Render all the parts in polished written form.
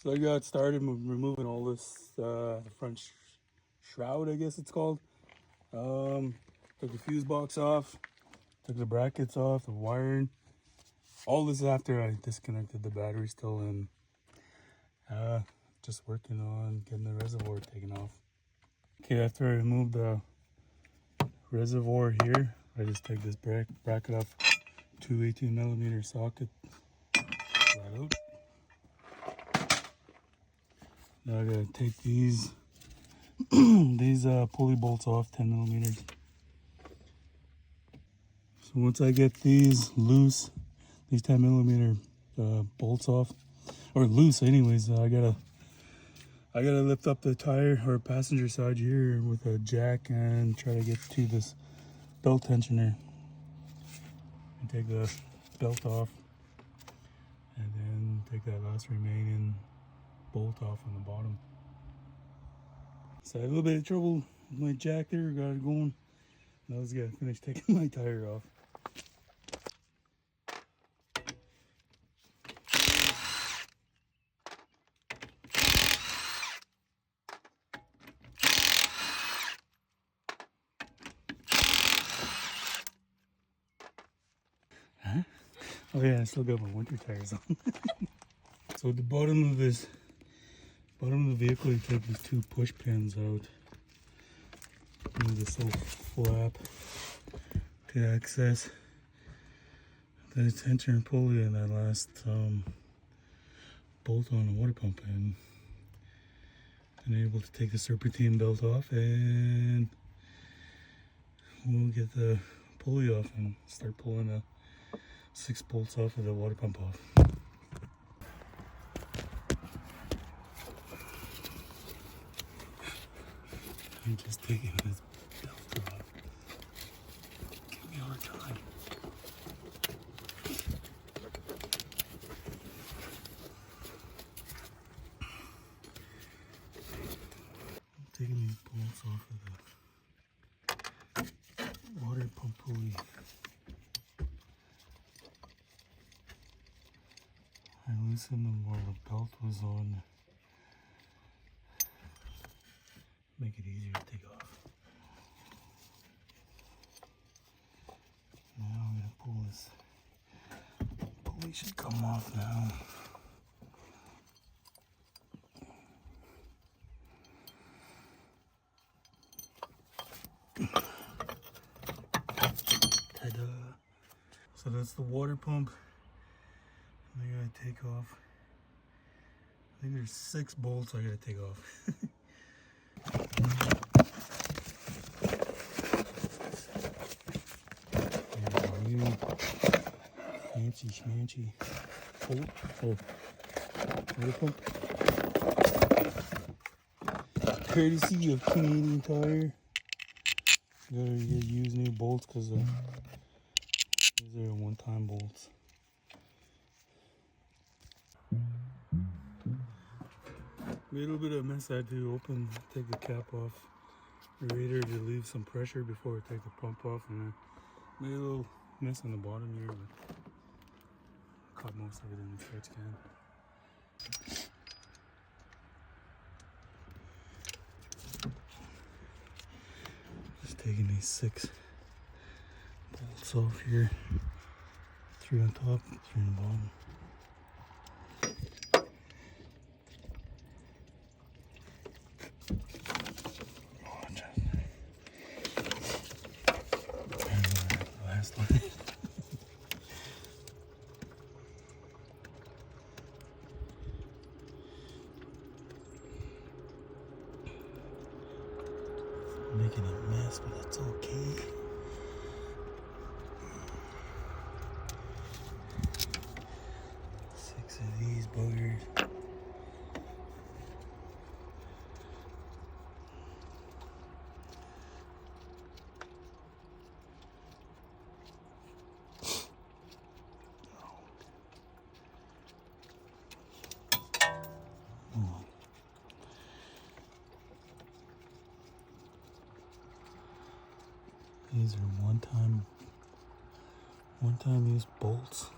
So I got started removing all this, the front shroud, I guess it's called. Took the fuse box off, took the brackets off, the wiring. All this after I disconnected the battery still, and just working on getting the reservoir taken off. Okay, after I removed the reservoir here, I just take this bracket off, two 18mm socket right out. Now I gotta take these these pulley bolts off, 10mm. So once I get these loose, these 10mm bolts off, or loose anyways, I gotta lift up the tire or passenger side here with a jack and try to get to this belt tensioner and take the belt off, and then take that last remaining bolt off on the bottom. So I had a little bit of trouble with my jack there, got it going. Now I was gonna finish taking my tire off. Huh? Oh yeah, I still got my winter tires on. So at the bottom of the vehicle, you take these two push pins out. And this little flap to access the tensioner and pulley and that last bolt on the water pump, and able to take the serpentine belt off, and we'll get the pulley off and start pulling the 6 bolts off of the water pump off. I'm just taking this belt off. Give me a hard time. I'm taking these bolts off of the water pump pulley. I loosened them while the belt was on. Make it easier to take off. Now I'm gonna pull this. Pulley should come off now. Ta-da! So that's the water pump. I gotta take off. I think there's 6 bolts I gotta take off. New fancy schmancy bolt or water pump. Courtesy of Canadian Tire. Gotta use new bolts because these are one-time bolts. Made a little bit of a mess. I had to take the cap off the radiator to relieve some pressure before I take the pump off, and I made a little mess on the bottom here, but caught most of it in the trash can. Just taking these 6 bolts off here, 3 on top, 3 on the bottom. Making a mess, but that's okay. Six of these buggers. These are one-time use bolts.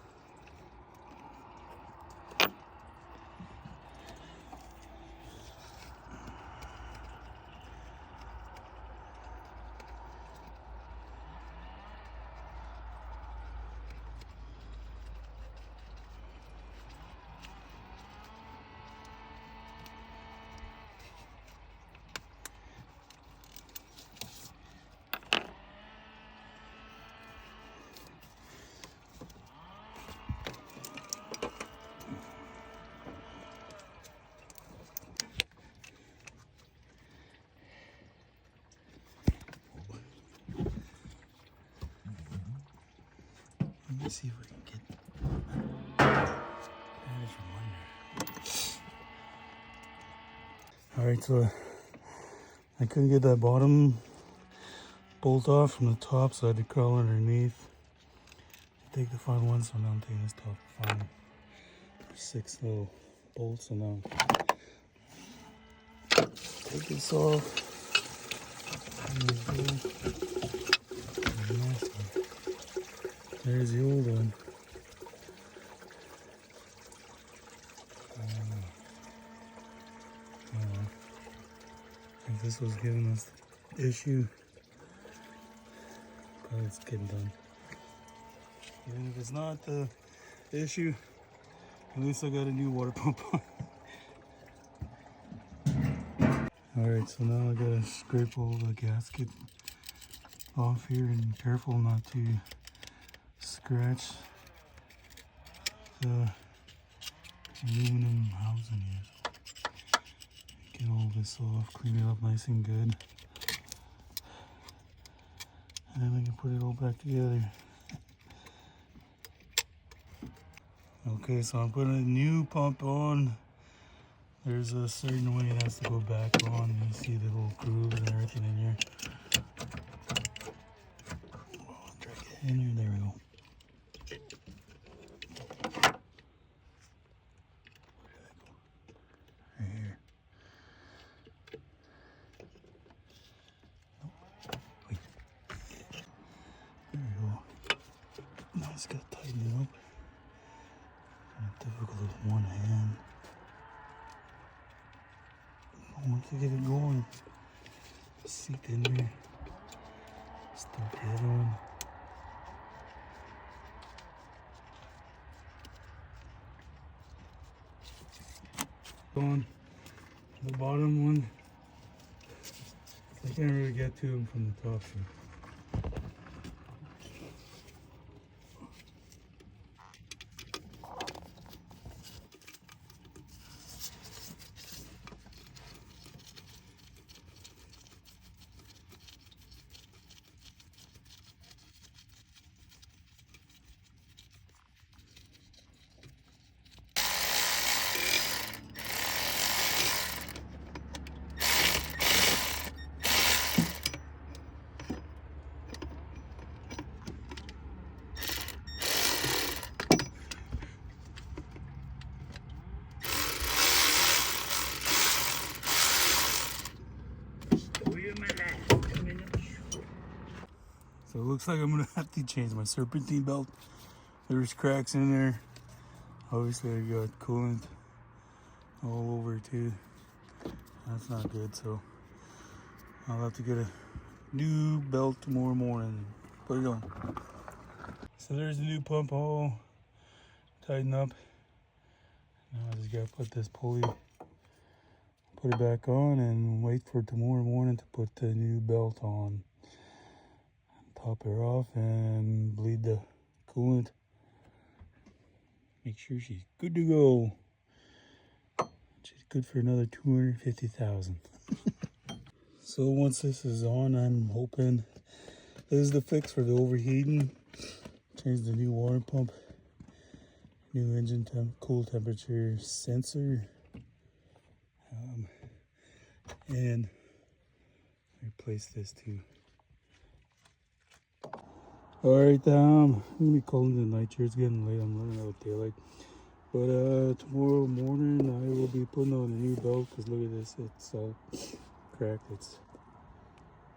see if we can get that from under. Alright, so I couldn't get that bottom bolt off from the top, so I had to crawl underneath. Take the front one, so now I'm taking this top front. 6 little bolts, so now take this off. There's the old one. If this was giving us issue, but it's getting done. Even if it's not the issue, at least I got a new water pump on. Alright, so now I gotta scrape all the gasket off here and careful not to scratch the aluminum housing here. Get all this off, clean it up nice and good. And then I can put it all back together. Okay, so I'm putting a new pump on. There's a certain way it has to go back on. You see the little grooves and everything in here. Oh, drag it in here, there we go. Right here. Nope. Wait. There we go. Now it's got to tighten it up. Difficult with one hand. Once you get it going, seat in there, start the other one. On the bottom one, I can't really get to them from the top. So. So it looks like I'm gonna have to change my serpentine belt. There's cracks in there. Obviously I got coolant all over too. That's not good, so I'll have to get a new belt tomorrow morning. Put it on. So there's the new pump all tightened up. Now I just gotta put this pulley, put it back on and wait for tomorrow morning to put the new belt on. Top her off and bleed the coolant. Make sure she's good to go. She's good for another 250,000. So once this is on, I'm hoping this is the fix for the overheating. Change the new water pump, new engine cool temperature sensor, and replace this too. Alright, I'm gonna be calling it a night here. It's getting late, I'm running out of daylight. But tomorrow morning I will be putting on a new belt because look at this, it's all cracked, it's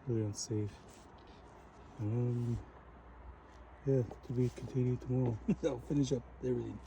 really unsafe. Yeah, to be continued tomorrow. I'll finish up everything.